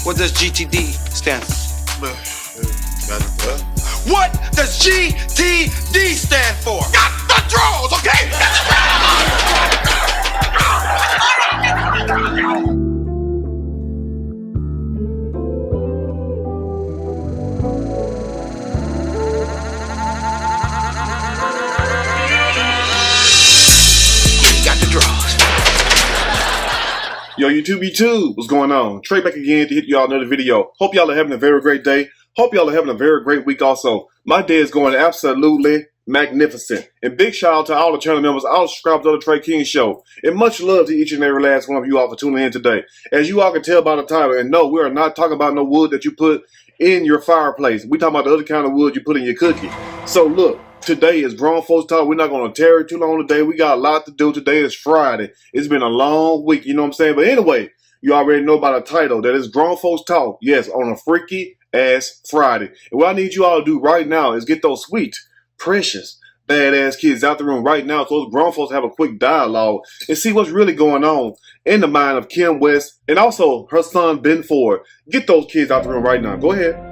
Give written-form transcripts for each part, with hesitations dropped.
What does GTD stand for? What does GTD stand for? Got the draws, okay? Got the draws. Yo, YouTube, what's going on? Trey back again to hit y'all another video. Hope y'all are having a very great day. Hope y'all are having a very great week also. My day is going absolutely magnificent. And big shout out to all the channel members, all the subscribers of the Trey King Show. And much love to each and every last one of you all for tuning in today. As you all can tell by the title, and no, we are not talking about no wood that you put in your fireplace. We talking about the other kind of wood you put in your cookie. So look, today is grown folks talk. We're not going to tarry too long today. We got a lot to do. Today is Friday. It's been a long week, you know what I'm saying? But anyway, you already know by the title that it's grown folks talk. Yes, on a freaky ass Friday. And what I need you all to do right now is get those sweet, precious, badass kids out the room right now so those grown folks have a quick dialogue and see what's really going on in the mind of Kim West and also her son Ben Ford. Get those kids out the room right now. Go ahead.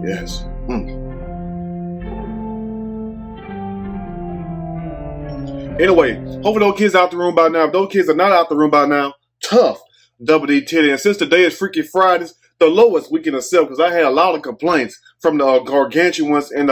Yes. Anyway, hopefully those kids out the room by now. If those kids are not out the room by now, tough double D titty. And since today is Freaky Fridays, the lowest we can accept, because I had a lot of complaints from the gargantuan ones and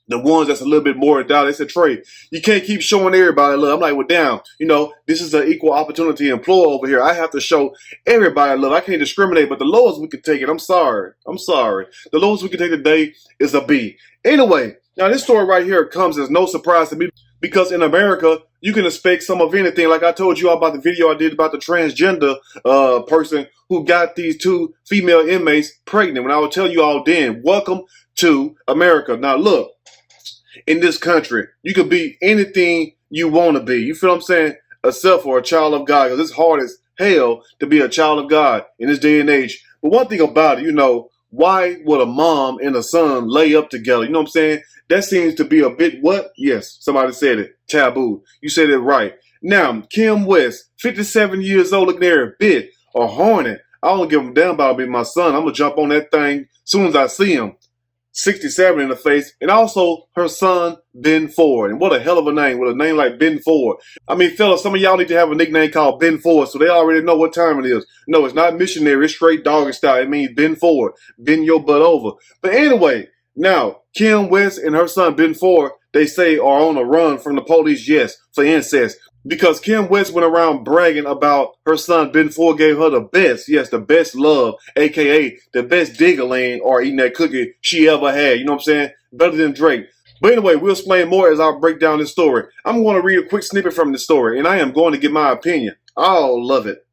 the ones that's a little bit more down. They said, Trey, you can't keep showing everybody love. I'm like, well, damn, you know, this is an equal opportunity employer over here. I have to show everybody love. I can't discriminate, but the lowest we can take it, I'm sorry. The lowest we can take today is a B. Anyway, now this story right here comes as no surprise to me, because in America, you can expect some of anything. Like I told you all about the video I did about the transgender person who got these two female inmates pregnant. When I would tell you all then, welcome to America. Now look, in this country, you could be anything you want to be. You feel what I'm saying? Except for a child of God, because it's hard as hell to be a child of God in this day and age. But one thing about it, you know, why would a mom and a son lay up together? You know what I'm saying? That seems to be a bit what? Yes, somebody said it. Taboo. You said it right. Now, Kim West, 57 years old, looking there a bit a hornet. I don't give a damn about being my son. I'm going to jump on that thing as soon as I see him. 67 in the face. And also her son, Ben Ford. And what a hell of a name with a name like Ben Ford. I mean, fellas, some of y'all need to have a nickname called Ben Ford so they already know what time it is. No, it's not missionary. It's straight doggy style. It means Ben Ford. Bend your butt over. But anyway, now, Kim West and her son Ben Ford, they say, are on a run from the police, yes, for incest. Because Kim West went around bragging about her son Ben Ford gave her the best, yes, the best love, a.k.a. the best diggling or eating that cookie she ever had. You know what I'm saying? Better than Drake. But anyway, we'll explain more as I break down this story. I'm going to read a quick snippet from the story, and I am going to give my opinion. I'll love it.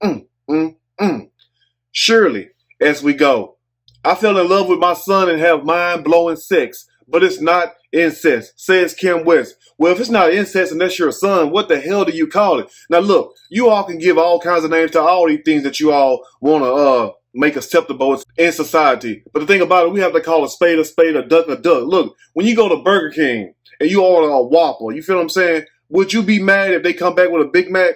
Surely, as we go, I fell in love with my son and have mind-blowing sex, but it's not incest, says Kim West. Well, if it's not incest and that's your son, what the hell do you call it? Now, look, you all can give all kinds of names to all these things that you all want to make acceptable in society. But the thing about it, we have to call a spade, a duck, a duck. Look, when you go to Burger King and you order a Whopper, you feel what I'm saying? Would you be mad if they come back with a Big Mac?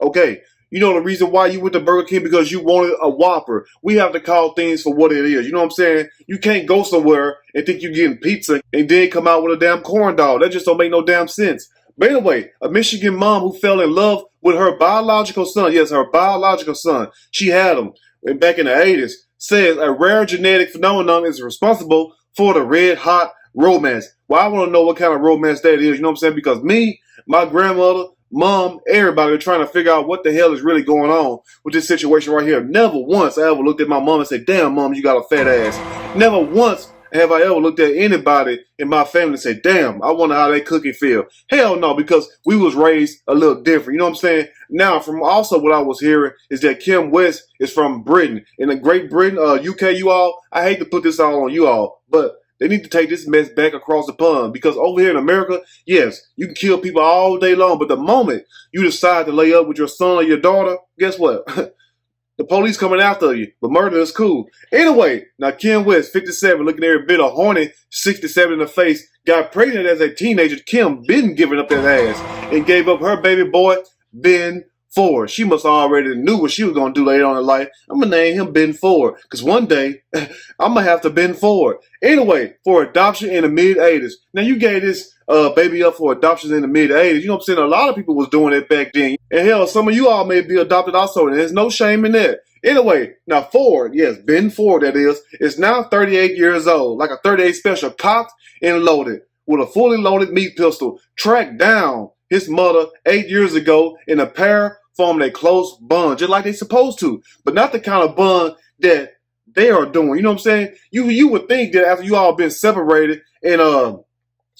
Okay. You know the reason why you went to Burger King? Because you wanted a Whopper. We have to call things for what it is. You know what I'm saying? You can't go somewhere and think you're getting pizza and then come out with a damn corn dog. That just don't make no damn sense. But anyway, a Michigan mom who fell in love with her biological son, yes, her biological son, she had him back in the 80s, says a rare genetic phenomenon is responsible for the red hot romance. Well, I want to know what kind of romance that is. You know what I'm saying? Because me, my grandmother, Mom, everybody are trying to figure out what the hell is really going on with this situation right here. Never once I ever looked at my mom and said, damn, Mom, you got a fat ass. Never once have I ever looked at anybody in my family and said, damn, I wonder how that cookie feel. Hell no, because we was raised a little different. You know what I'm saying? Now, from also what I was hearing is that Kim West is from Britain. In the Great Britain, UK, you all, I hate to put this all on you all, but they need to take this mess back across the pond, because over here in America, yes, you can kill people all day long, but the moment you decide to lay up with your son or your daughter, guess what? The police coming after you, but murder is cool. Anyway, now Kim West, 57, looking every bit of horny, 67 in the face, got pregnant as a teenager. Kim been giving up that ass and gave up her baby boy, Ben Ford. She must already knew what she was going to do later on in life. I'm going to name him Ben Ford because one day I'm going to have to Ben Ford. Anyway, for adoption in the mid-'80s. Now, you gave this baby up for adoptions in the mid-'80s. You know what I'm saying? A lot of people was doing it back then. And hell, some of you all may be adopted also, and there's no shame in that. Anyway, now Ford, yes, Ben Ford that is now 38 years old, like a 38 special, cocked and loaded with a fully loaded meat pistol, tracked down his mother 8 years ago, and a pair formed a close bond, just like they supposed to, but not the kind of bond that they are doing. You know what I'm saying? You would think that after you all been separated and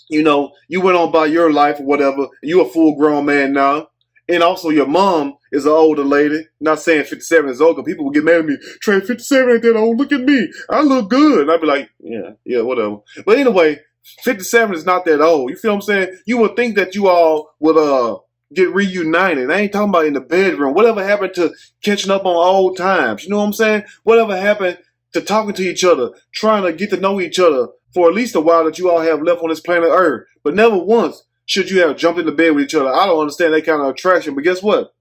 you know, you went on by your life or whatever, you a full grown man now. And also your mom is an older lady. Not saying 57 is old, because people will get mad at me. Trey, 57 ain't that old. Look at me. I look good. And I'd be like, yeah, whatever. But anyway, 57 is not that old. You feel what I'm saying? You would think that you all would get reunited. I ain't talking about in the bedroom. Whatever happened to catching up on old times? You know what I'm saying? Whatever happened to talking to each other, trying to get to know each other for at least a while that you all have left on this planet Earth. But never once should you have jumped into bed with each other. I don't understand that kind of attraction, but guess what?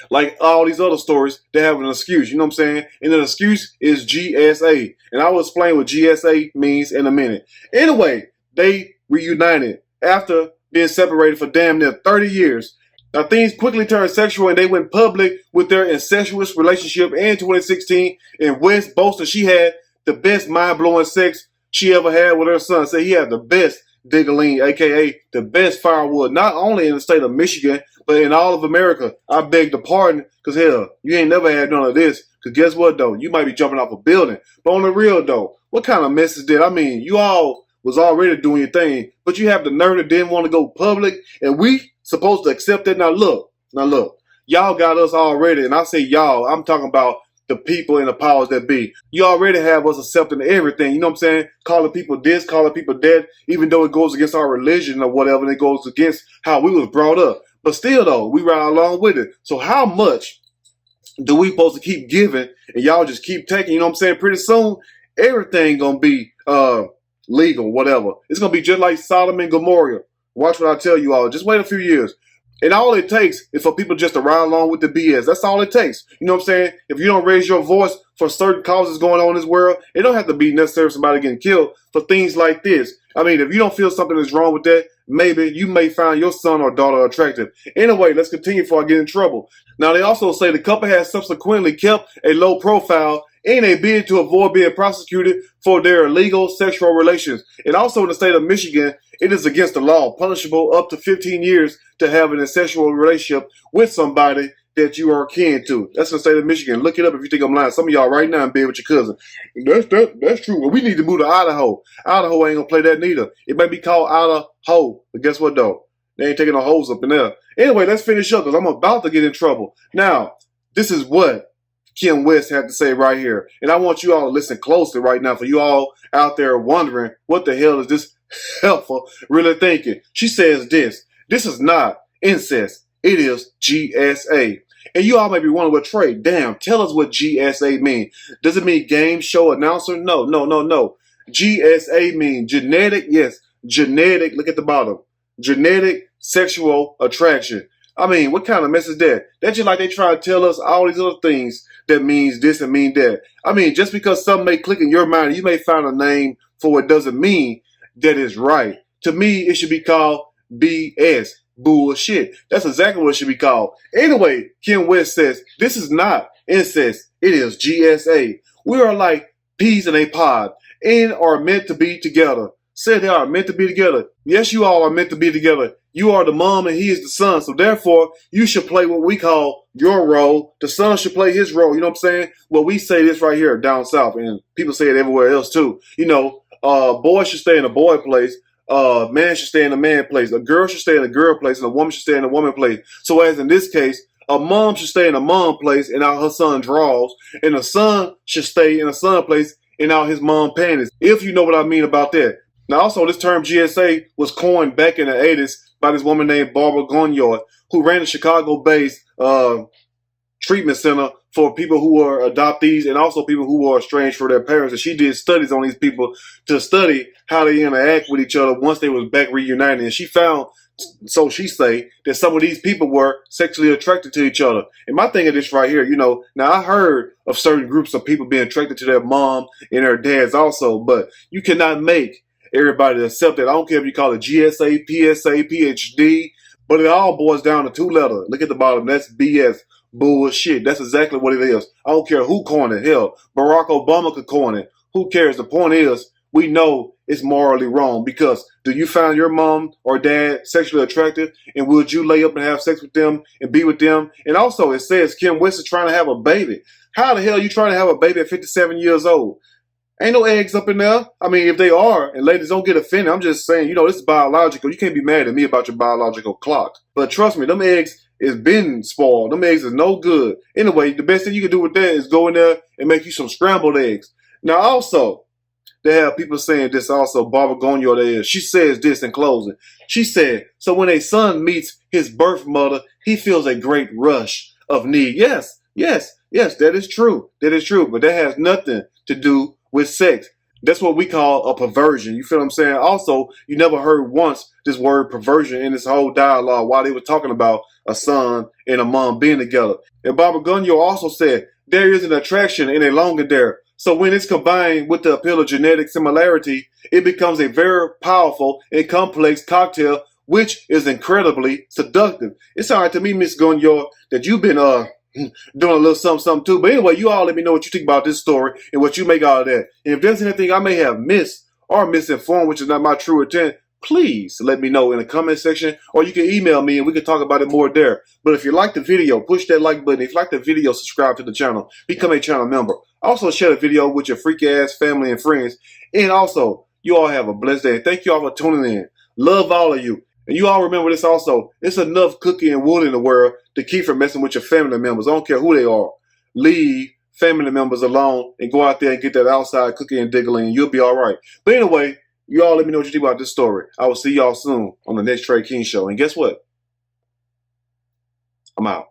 Like all these other stories, they have an excuse. You know what I'm saying? And an excuse is GSA. And I will explain what GSA means in a minute. Anyway, they reunited after being separated for damn near 30 years. Now, things quickly turned sexual and they went public with their incestuous relationship in 2016. And West boasted she had the best mind-blowing sex she ever had with her son. Say he had the best Diggaline, aka the best Firewood, not only in the state of Michigan, but in all of America. I beg to pardon, because hell, you ain't never had none of this. Because guess what, though? You might be jumping off a building. But on the real, though, what kind of mess is that? I mean, you all was already doing your thing, but you have the nerve that didn't want to go public, and we supposed to accept that. Now look, y'all got us already, and I say y'all, I'm talking about the people and the powers that be. You already have us accepting everything. You know what I'm saying? Calling people this, calling people that, even though it goes against our religion or whatever, and it goes against how we was brought up. But still, though, we ride along with it. So how much do we supposed to keep giving and y'all just keep taking? You know what I'm saying? Pretty soon, everything gonna be legal, whatever. It's gonna be just like Sodom and Gomorrah. Watch what I tell you all. Just wait a few years. And all it takes is for people just to ride along with the BS. That's all it takes. You know what I'm saying? If you don't raise your voice for certain causes going on in this world, it don't have to be necessarily somebody getting killed for things like this. I mean, if you don't feel something is wrong with that, maybe you may find your son or daughter attractive. Anyway, let's continue before I get in trouble. Now, they also say the couple has subsequently kept a low profile in a bid to avoid being prosecuted for their illegal sexual relations. And also in the state of Michigan, it is against the law, punishable up to 15 years to have an incestual relationship with somebody that you are kin to. That's in the state of Michigan. Look it up if you think I'm lying. Some of y'all right now in bed with your cousin. That's true. Well, we need to move to Idaho. Idaho ain't gonna play that neither. It may be called Idaho, but guess what though? They ain't taking no hoes up in there. Anyway, let's finish up because I'm about to get in trouble. Now, this is what Kim West had to say right here. And I want you all to listen closely right now for you all out there wondering what the hell is this helpful really thinking. She says this is not incest. It is GSA. And you all may be wondering, well, Trey, damn, tell us what GSA mean. Does it mean game show announcer? No. GSA means genetic, yes, genetic, look at the bottom. Genetic sexual attraction. I mean, what kind of mess is that? That's just like they try to tell us all these other things that means this and mean that. I mean, just because something may click in your mind, you may find a name for what doesn't mean that is right. To me, it should be called BS. Bullshit. That's exactly what it should be called. Anyway, Kim West says, this is not incest. It is GSA. We are like peas in a pod and are meant to be together. Said they are meant to be together. Yes, you all are meant to be together. You are the mom and he is the son. So therefore, you should play what we call your role. The son should play his role. You know what I'm saying? Well, we say this right here down south, and people say it everywhere else too. You know, boy should stay in a boy place. Man should stay in a man place. A girl should stay in a girl place, and a woman should stay in a woman place. So as in this case, a mom should stay in a mom place and out her son draws, and a son should stay in a son place and out his mom panties. If you know what I mean about that. Now also, this term GSA was coined back in the 80s by this woman named Barbara Gonyard, who ran a Chicago-based treatment center for people who are adoptees and also people who are estranged from their parents. And she did studies on these people to study how they interact with each other once they was back reunited. And she found, so she say, that some of these people were sexually attracted to each other. And my thing of this right here, you know, now I heard of certain groups of people being attracted to their mom and their dads also, but you cannot make everybody accept that. I don't care if you call it GSA, PSA, PhD, but it all boils down to 2 letters. Look at the bottom. That's BS. Bullshit. That's exactly what it is. I don't care who coined it. Hell, Barack Obama could coin it. Who cares? The point is, we know it's morally wrong, because do you find your mom or dad sexually attractive, and would you lay up and have sex with them and be with them? And also, it says Kim West is trying to have a baby. How the hell are you trying to have a baby at 57 years old? Ain't no eggs up in there. I mean, if they are, and ladies, don't get offended. I'm just saying, you know, this is biological. You can't be mad at me about your biological clock. But trust me, them eggs is been spoiled. Them eggs is no good. Anyway, the best thing you can do with that is go in there and make you some scrambled eggs. Now, also, they have people saying this also. Barbara Gonyo, there is. She says this in closing. She said, so when a son meets his birth mother, he feels a great rush of need. Yes, that is true. That is true. But that has nothing to do with sex. That's what we call a perversion. You feel what I'm saying? Also, you never heard once this word perversion in this whole dialogue while they were talking about a son and a mom being together. And Barbara Gunyo also said, there is an attraction and a longing there. So when it's combined with the appeal of genetic similarity, it becomes a very powerful and complex cocktail, which is incredibly seductive. It's all right to me, Miss Gunyo, that you've been doing a little something too. But anyway, you all let me know what you think about this story and what you make out of that. And if there's anything I may have missed or misinformed, which is not my true intent, please let me know in the comment section, or you can email me and we can talk about it more there. But if you like the video, push that like button. If you like the video, subscribe to the channel. Become a channel member. Also, share the video with your freaky ass family and friends. And also, you all have a blessed day. Thank you all for tuning in. Love all of you. And you all remember this also. It's enough cookie and wood in the world to keep from messing with your family members. I don't care who they are. Leave family members alone and go out there and get that outside cookie and diggling, and you'll be all right. But anyway, you all let me know what you think about this story. I will see y'all soon on the next Trey King Show. And guess what? I'm out.